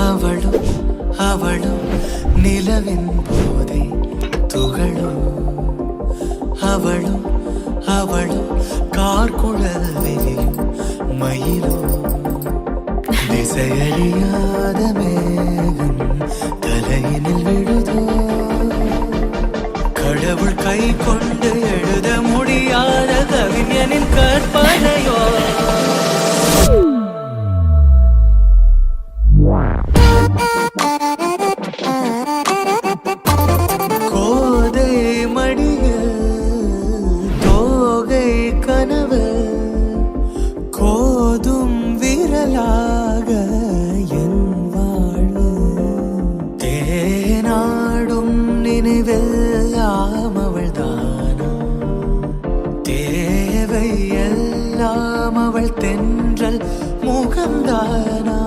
அவளும் அவளும் நிலவின் போதை துகளும் அவளும் அவளும் கார்குழல் வெளியும் மயிலும் திசையறியாத மேகம் தலையினில் விழுதோ கடவுள் கை கொண்டு எழுத முடியாத கவிஞனின் கற்பனையோ கோதை மடியில் தோகை கனவு கோதும் விரலாக என் வாழ்வு தேனாடும் நினைவெல்லாம் அவள் தானா தேவை எல்லாம் அவள் தென்றல் முகம்தானா